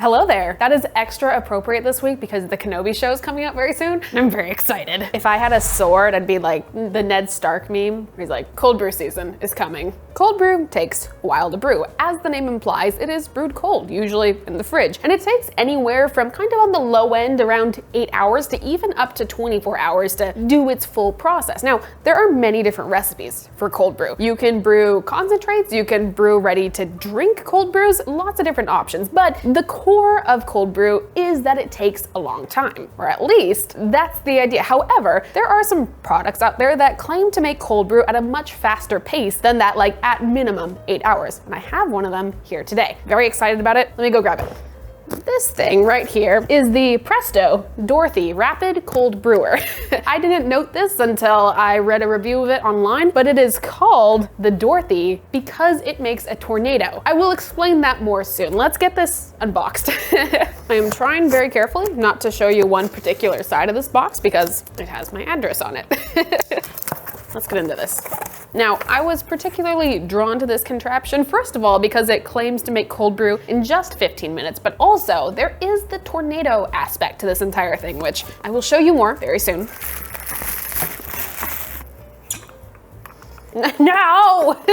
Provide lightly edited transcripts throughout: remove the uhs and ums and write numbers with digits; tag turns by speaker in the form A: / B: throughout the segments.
A: Hello there. That is extra appropriate this week because the Kenobi show is coming up very soon. I'm very excited. If I had a sword, I'd be like the Ned Stark meme. He's like, cold brew season is coming. Cold brew takes a while to brew. As the name implies, it is brewed cold, usually in the fridge. And it takes anywhere from kind of on the low end, around 8 hours, to even up to 24 hours to do its full process. Now, there are many different recipes for cold brew. You can brew concentrates, you can brew ready to drink cold brews, lots of different options. But the core of cold brew is that it takes a long time, or at least that's the idea. However, there are some products out there that claim to make cold brew at a much faster pace than that, like at minimum 8 hours. And I have one of them here today. Very excited about it. Let me go grab it. This thing right here is the Presto Dorothy Rapid Cold Brewer. I didn't note this until I read a review of it online, but it is called the Dorothy because it makes a tornado. I will explain that more soon. Let's get this unboxed. I am trying very carefully not to show you one particular side of this box because it has my address on it. Let's get into this. Now, I was particularly drawn to this contraption, first of all, because it claims to make cold brew in just 15 minutes, but also there is the tornado aspect to this entire thing, which I will show you more very soon. No!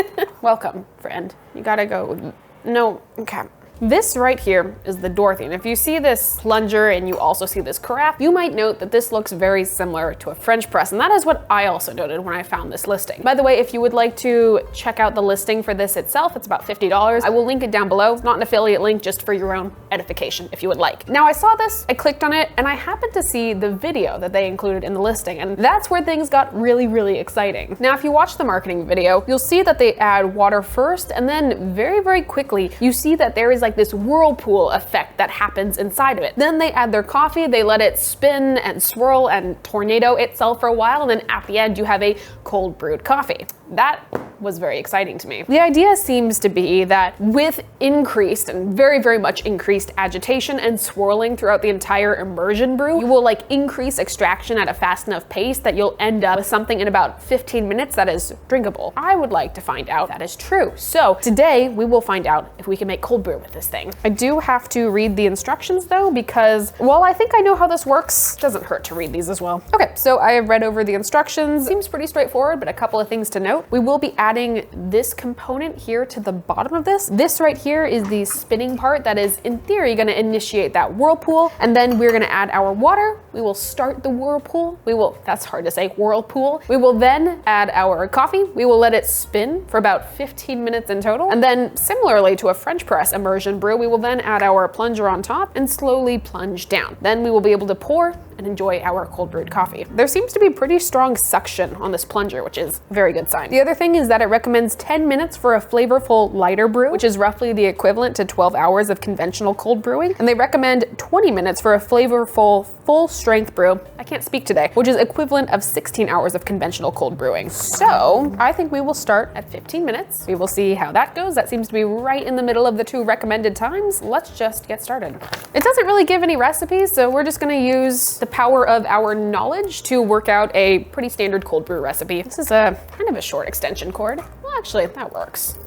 A: Welcome, friend. You gotta go. No, okay. This right here is the Dorothy, and if you see this plunger and you also see this carafe, you might note that this looks very similar to a French press, and that is what I also noted when I found this listing. By the way, if you would like to check out the listing for this itself, it's about $50. I will link it down below. It's not an affiliate link, just for your own edification if you would like. Now I saw this, I clicked on it, and I happened to see the video that they included in the listing, and that's where things got really, really exciting. Now if you watch the marketing video, you'll see that they add water first, and then very, very quickly, you see that there is like this whirlpool effect that happens inside of it. Then they add their coffee, they let it spin and swirl and tornado itself for a while, and then at the end you have a cold brewed coffee. That was very exciting to me. The idea seems to be that with increased and very, very much increased agitation and swirling throughout the entire immersion brew, you will like increase extraction at a fast enough pace that you'll end up with something in about 15 minutes that is drinkable. I would like to find out if that is true. So today we will find out if we can make cold brew with this thing. I do have to read the instructions though, because while I think I know how this works, it doesn't hurt to read these as well. Okay, so I have read over the instructions. Seems pretty straightforward, but a couple of things to note. We will be adding this component here to the bottom of this. This right here is the spinning part that is in theory gonna initiate that whirlpool. And then we're gonna add our water. We will start the whirlpool. That's hard to say, whirlpool. We will then add our coffee. We will let it spin for about 15 minutes in total. And then similarly to a French press immersion brew, we will then add our plunger on top and slowly plunge down. Then we will be able to pour and enjoy our cold brewed coffee. There seems to be pretty strong suction on this plunger, which is a very good sign. The other thing is that it recommends 10 minutes for a flavorful lighter brew, which is roughly the equivalent to 12 hours of conventional cold brewing. And they recommend 20 minutes for a flavorful full strength brew, I can't speak today, which is equivalent of 16 hours of conventional cold brewing. So I think we will start at 15 minutes. We will see how that goes. That seems to be right in the middle of the two recommended times. Let's just get started. It doesn't really give any recipes, so we're just gonna use the power of our knowledge to work out a pretty standard cold brew recipe. This is a kind of a short extension cord. Well, actually, that works.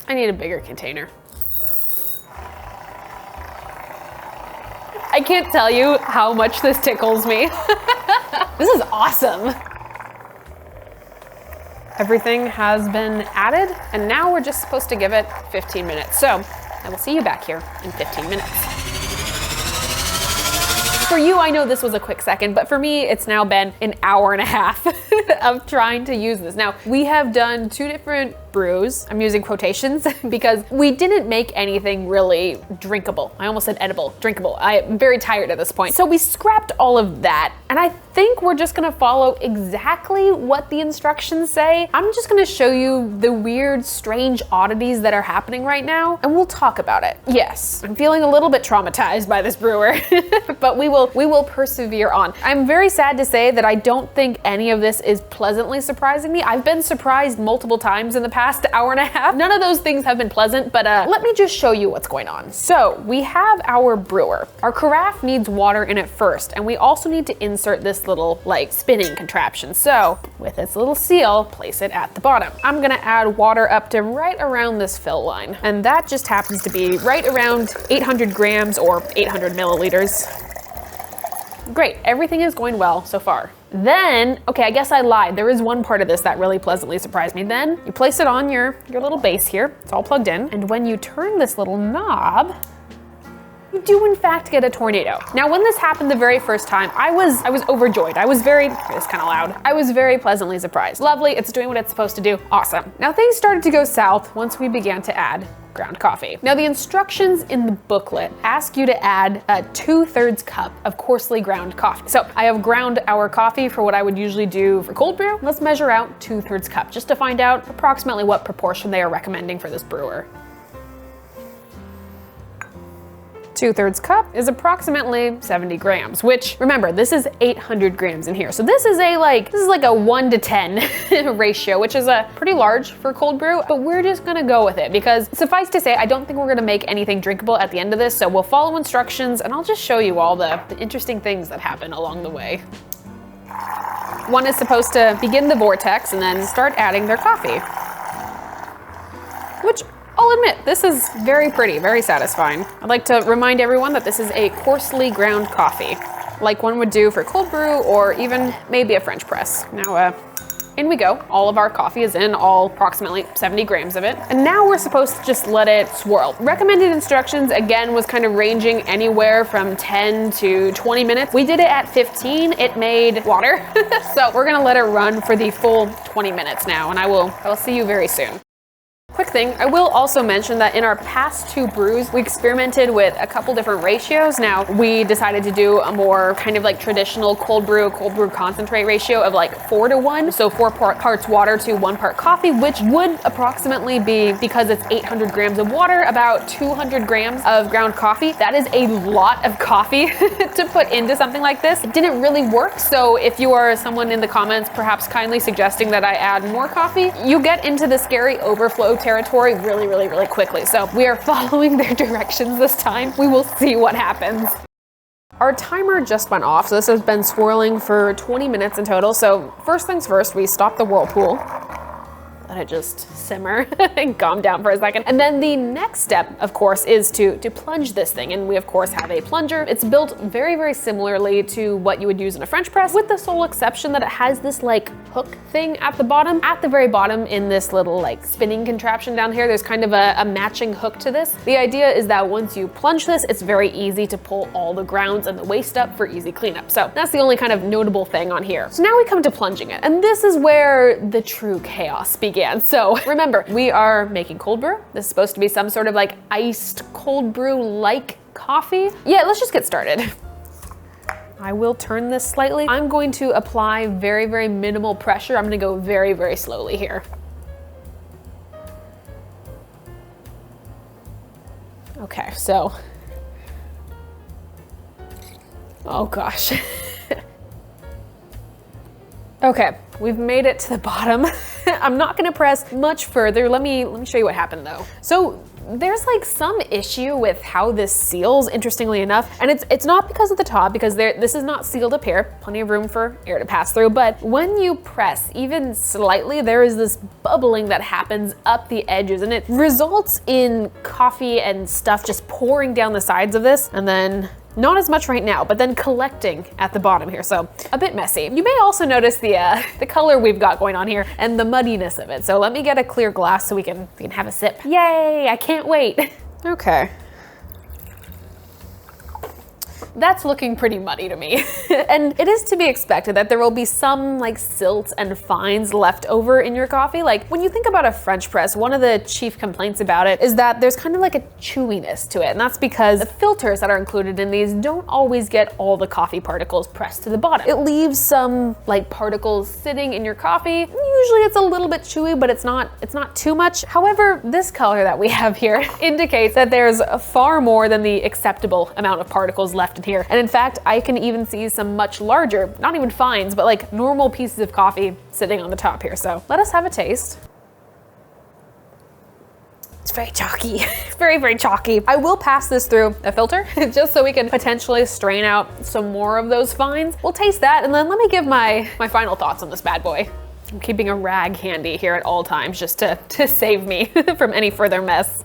A: I need a bigger container. I can't tell you how much this tickles me. This is awesome. Everything has been added, and now we're just supposed to give it 15 minutes. So I will see you back here in 15 minutes. For you, I know this was a quick second, but for me, it's now been an hour and a half of trying to use this. Now, we have done 2 different brews. I'm using quotations because we didn't make anything really drinkable. I almost said edible, drinkable. I am very tired at this point. So we scrapped all of that, and I think we're just gonna follow exactly what the instructions say. I'm just gonna show you the weird, strange oddities that are happening right now, and we'll talk about it. Yes, I'm feeling a little bit traumatized by this brewer, but we will persevere on. I'm very sad to say that I don't think any of this is pleasantly surprising me. I've been surprised multiple times in the past last hour and a half. None of those things have been pleasant, but let me just show you what's going on. So we have our brewer. Our carafe needs water in it first, and we also need to insert this little like spinning contraption. So with its little seal, place it at the bottom. I'm gonna add water up to right around this fill line, and that just happens to be right around 800 grams or 800 milliliters. Great, everything is going well so far. Then, okay, I guess I lied. There is one part of this that really pleasantly surprised me. Then you place it on your little base here. It's all plugged in. And when you turn this little knob, you do in fact get a tornado. Now, when this happened the very first time, I was overjoyed. It's kind of loud. I was very pleasantly surprised. Lovely, it's doing what it's supposed to do. Awesome. Now things started to go south once we began to add ground coffee. Now the instructions in the booklet ask you to add a 2/3 cup of coarsely ground coffee. So I have ground our coffee for what I would usually do for cold brew. Let's measure out 2/3 cup just to find out approximately what proportion they are recommending for this brewer. 2/3 cup is approximately 70 grams, which remember, this is 800 grams in here. So this is like a 1 to 10 ratio, which is pretty large for cold brew, but we're just gonna go with it because suffice to say, I don't think we're gonna make anything drinkable at the end of this. So we'll follow instructions and I'll just show you all the interesting things that happen along the way. One is supposed to begin the vortex and then start adding their coffee, which I'll admit, this is very pretty, very satisfying. I'd like to remind everyone that this is a coarsely ground coffee, like one would do for cold brew or even maybe a French press. Now, in we go. All of our coffee is in, all approximately 70 grams of it. And now we're supposed to just let it swirl. Recommended instructions, again, was kind of ranging anywhere from 10 to 20 minutes. We did it at 15, it made water. So we're gonna let it run for the full 20 minutes now, and I will see you very soon. Quick thing, I will also mention that in our past 2 brews, we experimented with a couple different ratios. Now, we decided to do a more kind of like traditional cold brew concentrate ratio of like 4 to 1. So 4 parts water to 1 part coffee, which would approximately be, because it's 800 grams of water, about 200 grams of ground coffee. That is a lot of coffee to put into something like this. It didn't really work. So if you are someone in the comments, perhaps kindly suggesting that I add more coffee, you get into the scary overflow territory really quickly. So we are following their directions this time. We will see what happens. Our timer just went off, so this has been swirling for 20 minutes in total. So first things first, we stop the whirlpool. Let it just simmer and calm down for a second. And then the next step, of course, is to plunge this thing. And we, of course, have a plunger. It's built very similarly to what you would use in a French press, with the sole exception that it has this like hook thing at the bottom. At the very bottom in this little like spinning contraption down here, there's kind of a matching hook to this. The idea is that once you plunge this, it's very easy to pull all the grounds and the waste up for easy cleanup. So that's the only kind of notable thing on here. So now we come to plunging it. And this is where the true chaos begins. So remember, we are making cold brew. This is supposed to be some sort of like iced cold brew like coffee. Yeah, let's just get started. I will turn this slightly. I'm going to apply very minimal pressure. I'm gonna go very slowly here. Okay, so, oh gosh. Okay, we've made it to the bottom. I'm not gonna press much further. Let me show you what happened though. So there's like some issue with how this seals, interestingly enough, and it's not because of the top, because this is not sealed up here, plenty of room for air to pass through, but when you press even slightly, there is this bubbling that happens up the edges, and it results in coffee and stuff just pouring down the sides of this, and then not as much right now, but then collecting at the bottom here, so a bit messy. You may also notice the color we've got going on here and the muddiness of it. So let me get a clear glass so we can have a sip. Yay, I can't wait. Okay. That's looking pretty muddy to me. And it is to be expected that there will be some like silts and fines left over in your coffee. Like when you think about a French press, one of the chief complaints about it is that there's kind of like a chewiness to it. And that's because the filters that are included in these don't always get all the coffee particles pressed to the bottom. It leaves some like particles sitting in your coffee. Usually it's a little bit chewy, but it's not too much. However, this color that we have here indicates that there's far more than the acceptable amount of particles left in here. And in fact, I can even see some much larger, not even fines, but like normal pieces of coffee sitting on the top here. So let us have a taste. very chalky. It's very, very chalky. I will pass this through a filter just so we can potentially strain out some more of those fines. We'll taste that, and then let me give my final thoughts on this bad boy. I'm keeping a rag handy here at all times just to save me from any further mess.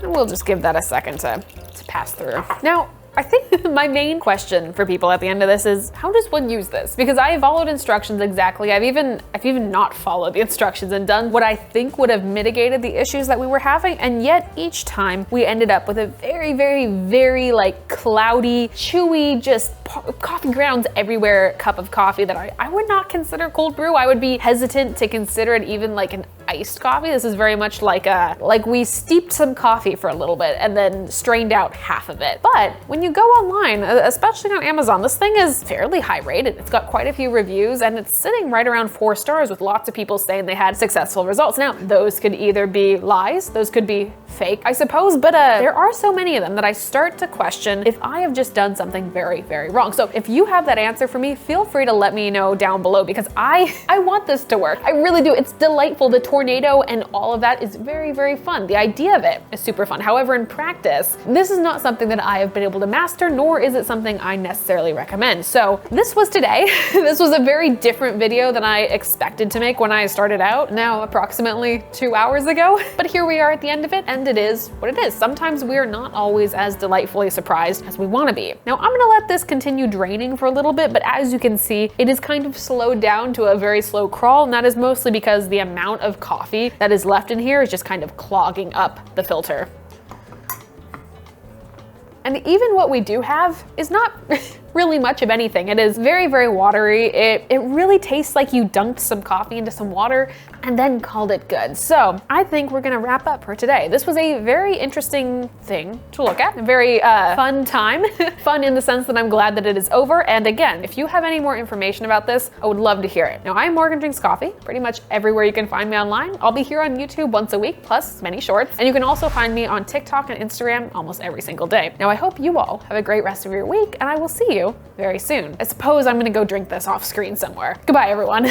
A: And we'll just give that a second to pass through. Now, I think my main question for people at the end of this is, how does one use this? Because I followed instructions exactly. I've even not followed the instructions and done what I think would have mitigated the issues that we were having. And yet each time we ended up with a very, very, very like cloudy, chewy, just coffee grounds everywhere cup of coffee that I would not consider cold brew. I would be hesitant to consider it even like an iced coffee. This is very much like we steeped some coffee for a little bit and then strained out half of it. But when you go online, especially on Amazon, this thing is fairly high rated. It's got quite a few reviews and it's sitting right around 4 stars with lots of people saying they had successful results. Now, those could either be lies, those could be fake, I suppose, but there are so many of them that I start to question if I have just done something very, very wrong. So if you have that answer for me, feel free to let me know down below because I want this to work. I really do. It's delightful. The tornado and all of that is very, very fun. The idea of it is super fun. However, in practice, this is not something that I have been able to master, nor is it something I necessarily recommend. So this was today. This was a very different video than I expected to make when I started out, now approximately 2 hours ago. But here we are at the end of it, and it is what it is. Sometimes we're not always as delightfully surprised as we want to be. Now, I'm gonna let this continue draining for a little bit, but as you can see, it is kind of slowed down to a very slow crawl, and that is mostly because the amount of coffee that is left in here is just kind of clogging up the filter. And even what we do have is not really much of anything. It is very, very watery. It really tastes like you dunked some coffee into some water and then called it good. So I think we're gonna wrap up for today. This was a very interesting thing to look at, a very fun time. Fun in the sense that I'm glad that it is over. And again, if you have any more information about this, I would love to hear it. Now, I'm Morgan Drinks Coffee, pretty much everywhere you can find me online. I'll be here on YouTube once a week, plus many shorts. And you can also find me on TikTok and Instagram almost every single day. Now, I hope you all have a great rest of your week, and I will see you very soon. I suppose I'm gonna go drink this off screen somewhere. Goodbye, everyone.